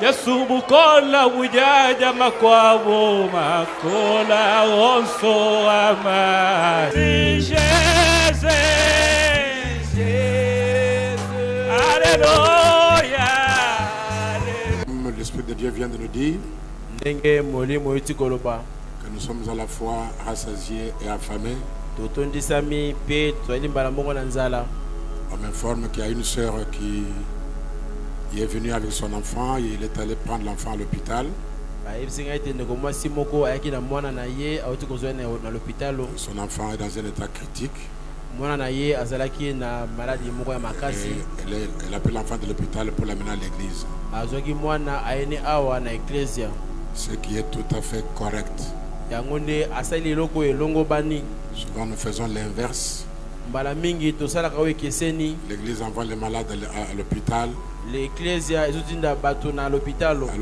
Yesu bukola wujaja makwabo makola onso ama Jesus Alléluia. L'Esprit de Dieu vient de nous dire que nous sommes à la fois rassasiés et affamés. On m'informe qu'il y a une sœur qui est venue avec son enfant et il est allé prendre l'enfant à l'hôpital. Son enfant est dans un état critique. Elle appelle l'enfant de l'hôpital pour l'amener à l'église. Ce qui est tout à fait correct. Souvent nous faisons l'inverse. L'église envoie les malades à l'hôpital. Alors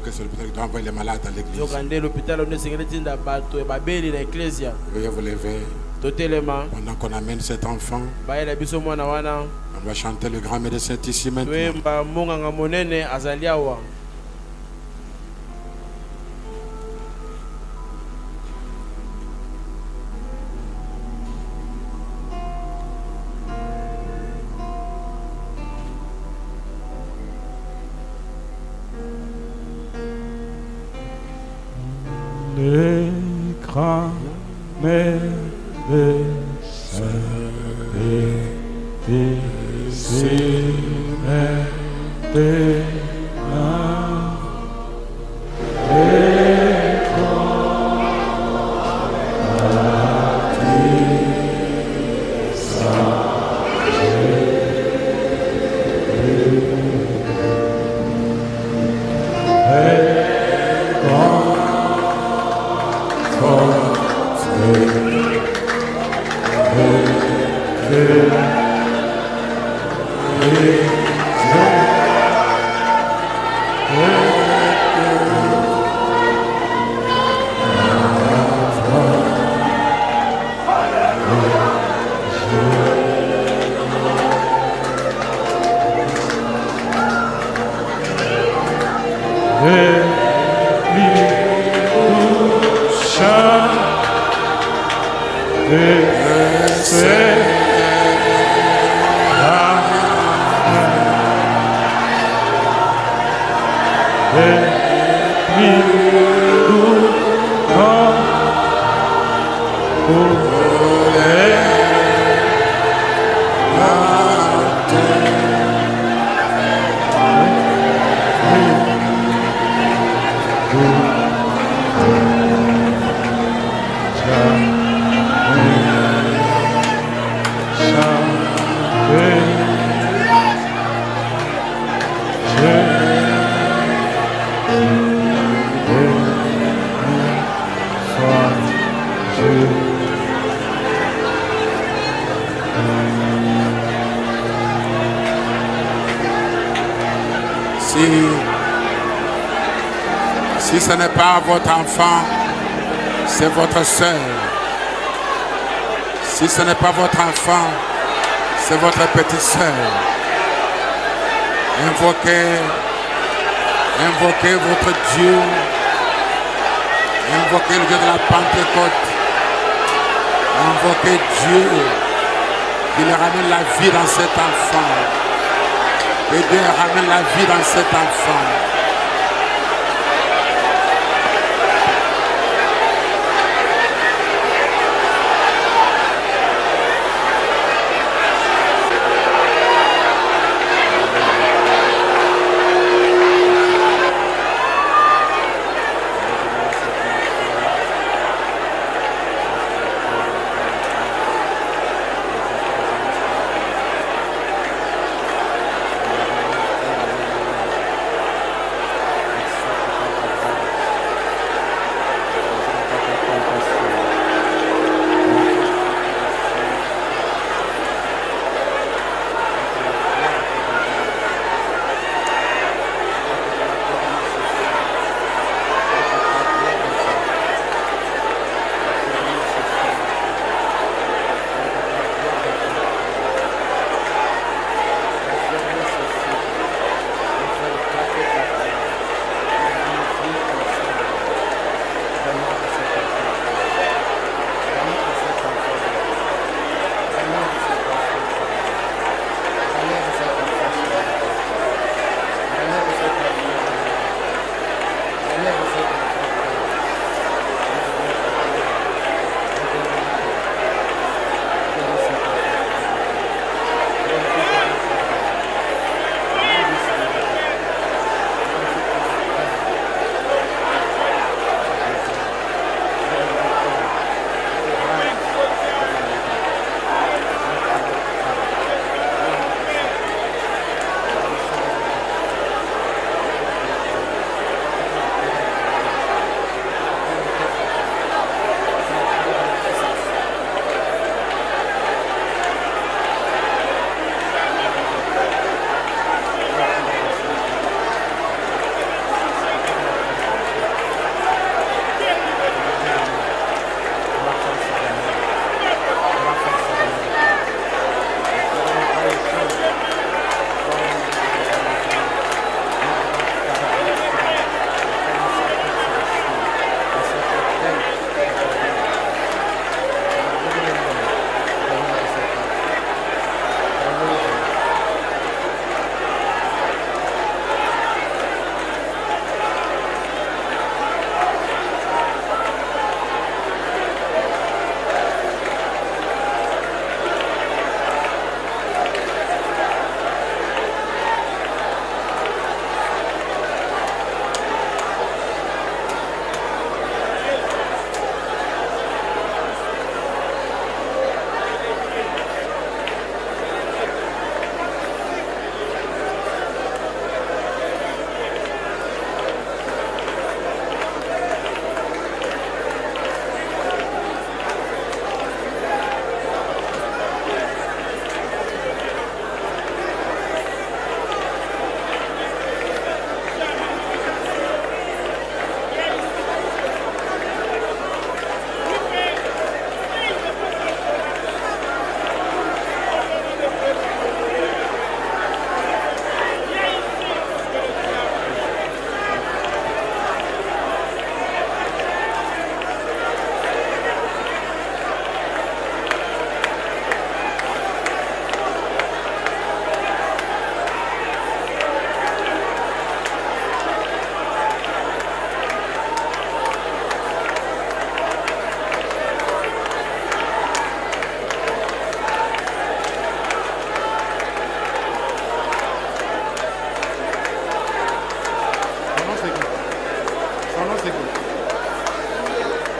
que c'est l'hôpital qui doit envoyer les malades à l'église. Veuillez vous lever. Pendant qu'on amène cet enfant, on va chanter le grand médecin ici maintenant. Les grands médecins Si ce n'est pas votre enfant, c'est votre soeur. Si ce n'est pas votre enfant, c'est votre petite soeur. Invoquez votre Dieu. Invoquez le Dieu de la Pentecôte. Invoquez Dieu qui lui ramène la vie dans cet enfant. Et Dieu ramène la vie dans cet enfant.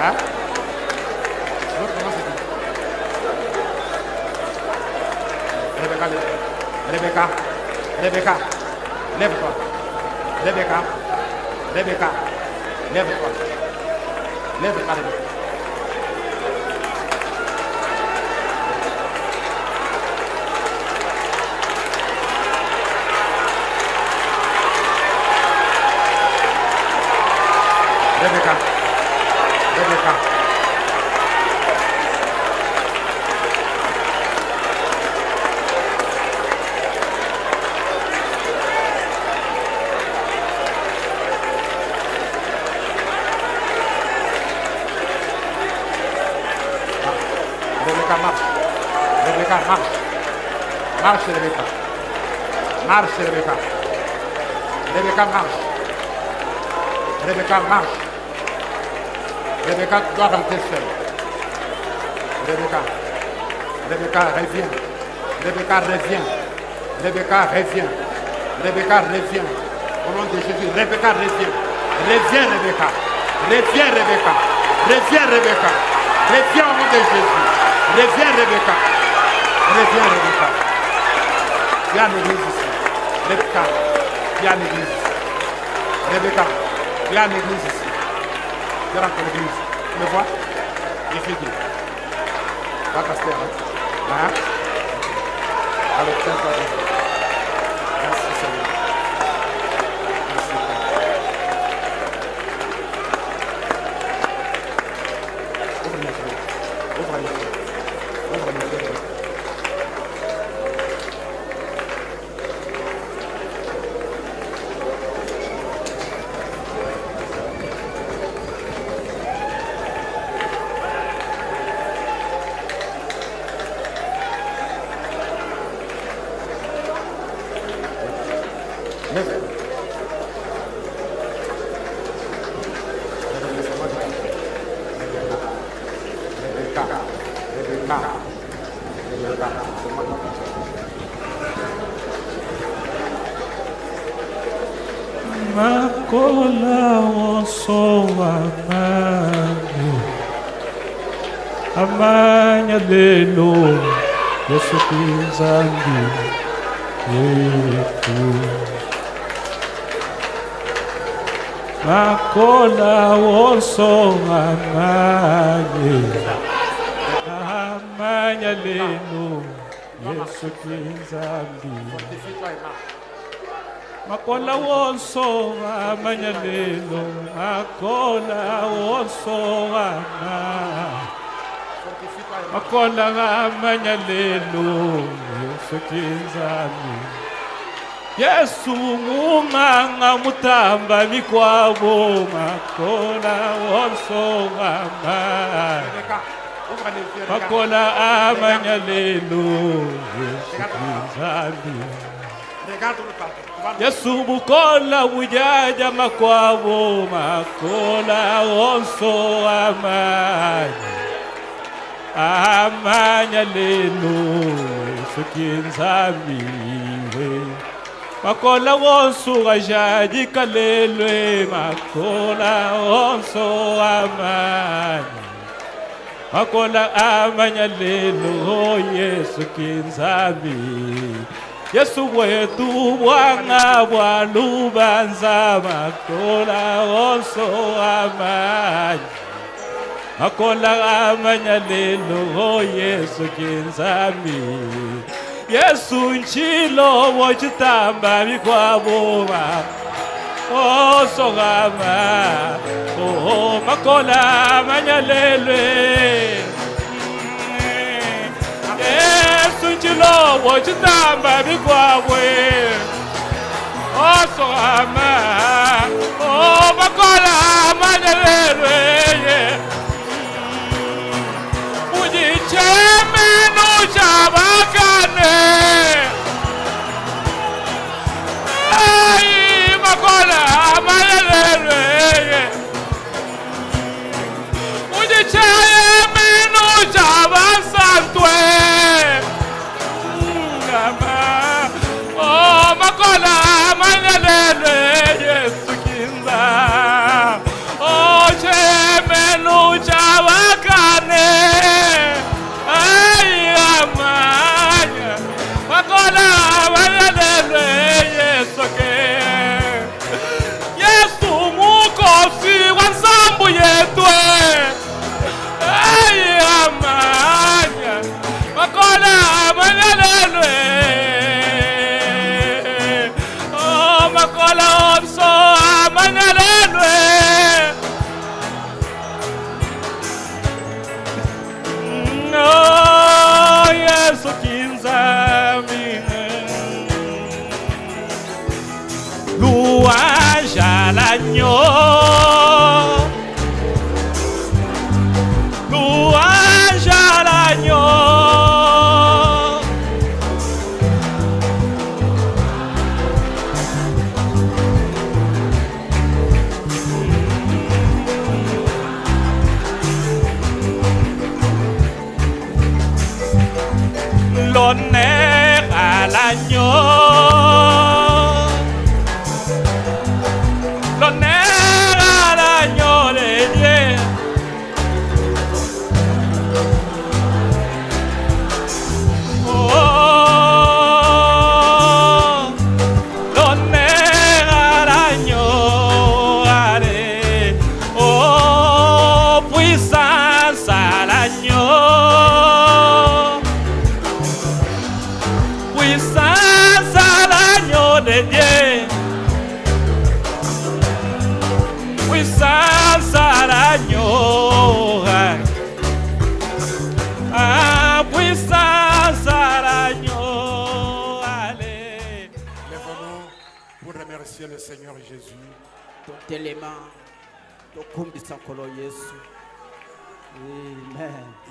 Hein? L'autre, comment c'est dit? Rebecca, Rebecca, Rebecca, lève-toi. Rebecca, Rebecca, lève-toi. Lève-toi, Rebecca. Rebecca, Rebecca. Rebecca, marche. Rebecca, marche. Marche, Rebecca. Marche, Rebecca. Rebecca, marche. Rebecca, marche. Rebecca, tu dois rentrer seule. Rebecca, Rebecca, reviens. Rebecca, reviens. Rebecca, reviens. Rebecca, reviens. Au nom de Jésus, Rebecca, reviens. Reviens, Rebecca. Reviens, Rebecca. Reviens, Rebecca. Reviens au nom de Jésus. Reviens, Rebecca. Reviens, Rebecca. Viens à l'église ici. Rebecca, viens à l'église ici. Rebecca, viens à l'église ici. Je rentre à l'église. Tu me vois? Je suis dit. Va pasteur. Hein? Alors, tiens-toi. Merci Seigneur. Merci Père. Ouvre les yeux. Ouvre les yeux. Ouvre les yeux. Makola oso amani amanya lelo Yesu kizambi yetu Makola oso amani amanya lelo Yesu kizambi Makola wonso amanyalelo Makola wonso Makola amanyalelo Yesu kinzami Yesu ngumanga mutamba mikwabo Makola wonso Makola amanyalelo Yesu kinzami Yesu bukola ujaja makwabo Makola onso amanya Amanya lelo Yesu kinzami Makola onso ajaji kalelwe Makola onso amanya Makola amanya lelo Yesu kinzami Yesu wetu bwanga bwalubanza Makola onso amanya Makola amanya lelo Yesu kinzami Yesu nchilo wochitamba mikwabo onso amanya Makola amanya lelo Yesu nchilo wochitamba mikwabwe oso amanya Makola amanya lelo ujicheme nuchabakane Makola amanya lelo ujicheme nuchabasantwe Makola amanya lelo l'honneur à l'agneau de Dieu. Le Seigneur Jésus. Il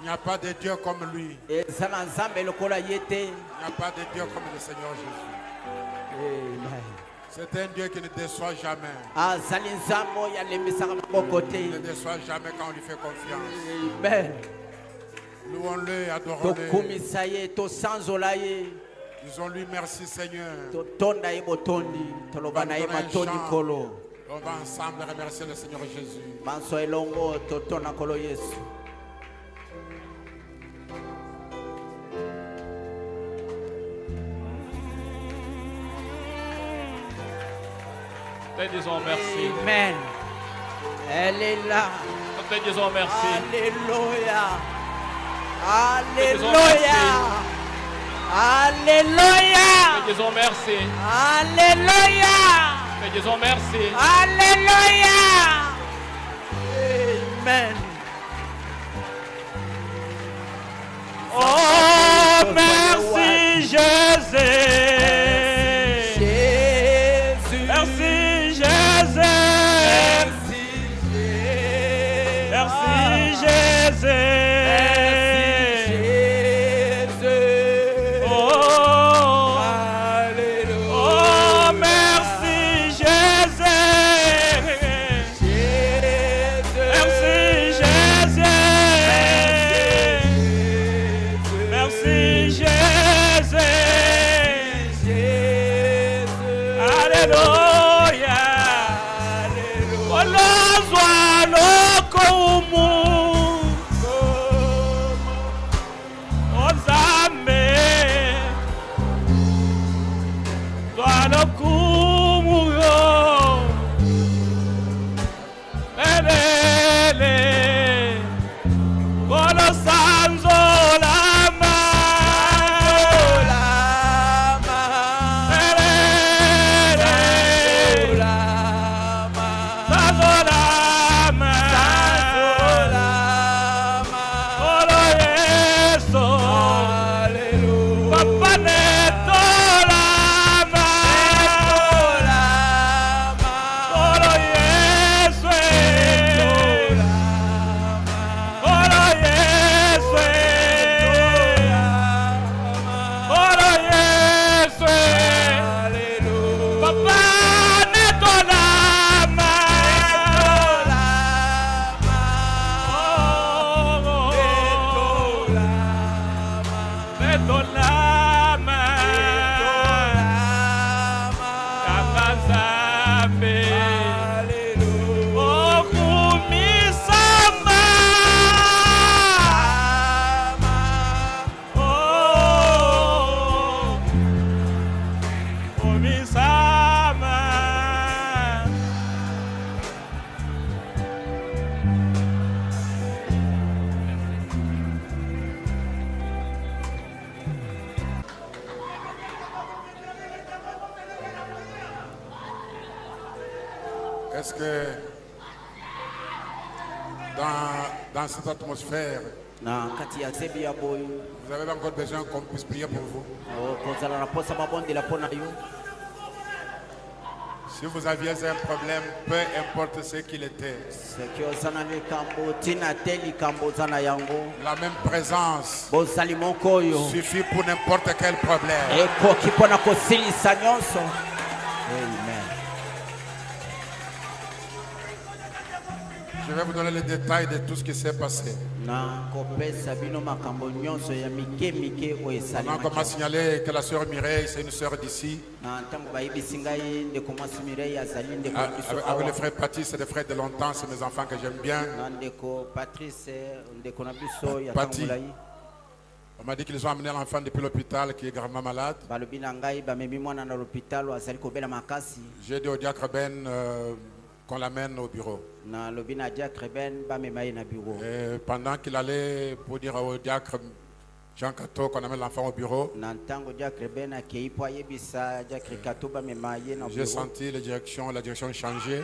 n'y a pas de Dieu comme lui. Il n'y a pas de Dieu comme le Seigneur Jésus. C'est un Dieu qui ne déçoit jamais. Il ne déçoit jamais quand on lui fait confiance. Louons-le et adorons-le. Disons-lui merci Seigneur. On va ensemble remercier le Seigneur Jésus. Te disons merci. Amen. Elle est là. Te disons merci. Alléluia. Alléluia. Alléluia. Te disons merci. Alléluia. Te disons merci. Alléluia. Amen. Oh, merci Jésus. Jésus. Merci Jésus. Merci Jésus. Est-ce que dans cette atmosphère, vous avez encore besoin qu'on puisse prier pour vous? Si vous aviez un problème, peu importe ce qu'il était, la même présence suffit pour n'importe quel problème. Je vais vous donner les détails de tout ce qui s'est passé. On m'a signalé que la sœur Mireille, c'est une sœur d'ici. Avec le frère Patrice, c'est des frères de longtemps, c'est mes enfants que j'aime bien. Patrice, on m'a dit qu'ils ont amené l'enfant depuis l'hôpital qui est gravement malade. J'ai dit au diacre Ben qu'on l'amène au bureau. Et pendant qu'il allait pour dire au diacre Jean Cato qu'on amène l'enfant au bureau, j'ai senti la direction changer.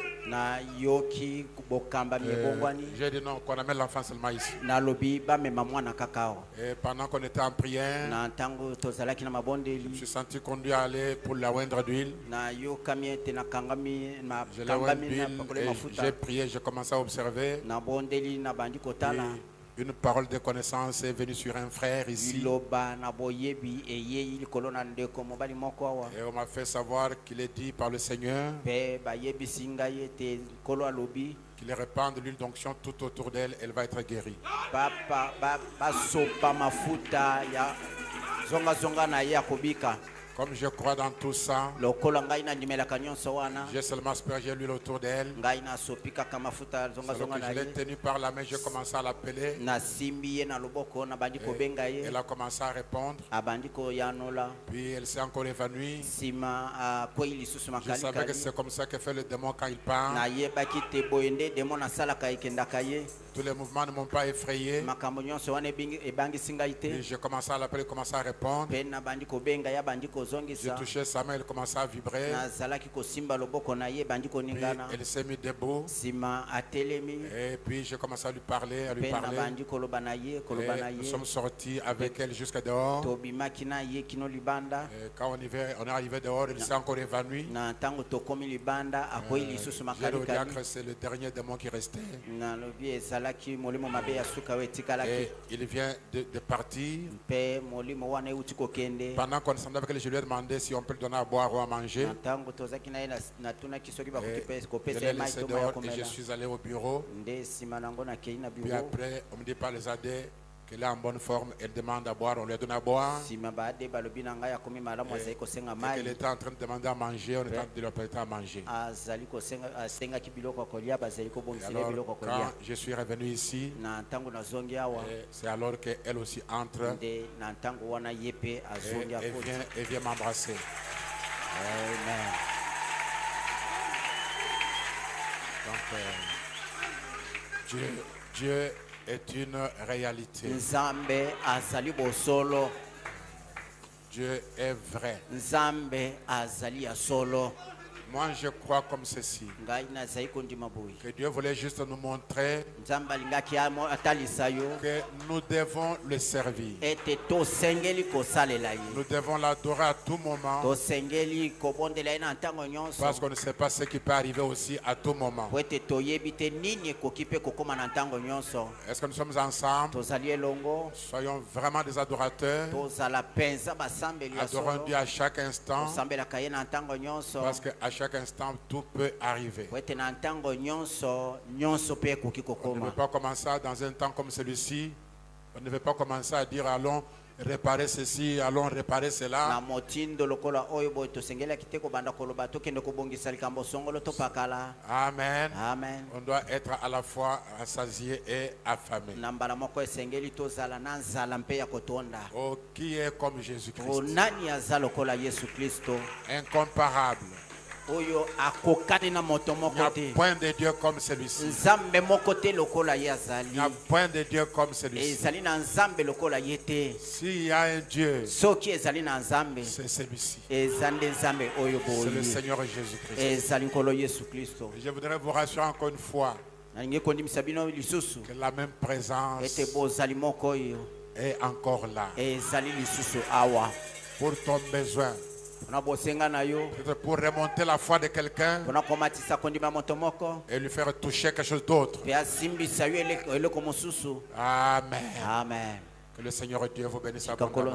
J'ai dit non, qu'on amène l'enfant seulement ici. Et pendant qu'on était en prière, je me suis senti conduit à aller pour la oindre d'huile. Je l'ai oint d'huile et j'ai prié, j'ai commencé à observer. Une parole de connaissance est venue sur un frère ici. Et on m'a fait savoir qu'il est dit par le Seigneur qu'il répande l'huile d'onction tout autour d'elle, elle va être guérie. Comme je crois dans tout ça, j'ai seulement aspergé l'huile autour d'elle. Je l'ai tenue par la main, j'ai commencé à l'appeler. Elle a commencé à répondre. Puis elle s'est encore évanouie. Je savais que c'est comme ça que fait le démon quand il parle. Tous les mouvements ne m'ont pas effrayé. Et j'ai commencé à l'appeler, commencé à répondre. J'ai touché sa main, elle commençait à vibrer. Puis elle s'est mise debout. Et puis j'ai commencé à lui parler, Et nous sommes sortis avec elle jusqu'à dehors. Et quand on est arrivé dehors, elle s'est encore évanouie. J'ai le diacre, c'est le dernier démon qui restait. Et il vient de partir. Pendant qu'on s'en avec elle, je lui ai demandé si on peut lui donner à boire ou à manger. Je l'ai laissé dehors et je suis allé au bureau. Puis après, on me dit par les adhés qu'elle est en bonne forme, elle demande à boire, on lui a donné à boire. Et qu'elle était en train de demander à manger, on est en train de lui apprêter à manger. Alors, quand je suis revenu ici, c'est alors qu'elle aussi entre et vient m'embrasser. Amen. Donc, Dieu est une réalité. Dieu est vrai. Moi, je crois comme ceci, que Dieu voulait juste nous montrer que nous devons le servir. Nous devons l'adorer à tout moment, parce qu'on ne sait pas ce qui peut arriver aussi à tout moment. Est-ce que nous sommes ensemble? Soyons vraiment des adorateurs. Adorons Dieu à chaque instant, parce qu'à chaque instant, tout peut arriver. On ne veut pas commencer dans un temps comme celui-ci. On ne veut pas commencer à dire allons réparer ceci, allons réparer cela. Amen. Amen. On doit être à la fois rassasié et affamé. Oh, qui est comme Jésus-Christ? Incomparable. Il n'y a point de Dieu comme celui-ci. Il n'y a point de Dieu comme celui-ci. S'il y a un Dieu, c'est celui-ci. C'est le Seigneur Jésus-Christ. Je voudrais vous rassurer encore une fois que la même présence est encore là pour ton besoin. Pour remonter la foi de quelqu'un et lui faire toucher quelque chose d'autre. Amen. Amen. Que le Seigneur Dieu vous bénisse abondamment.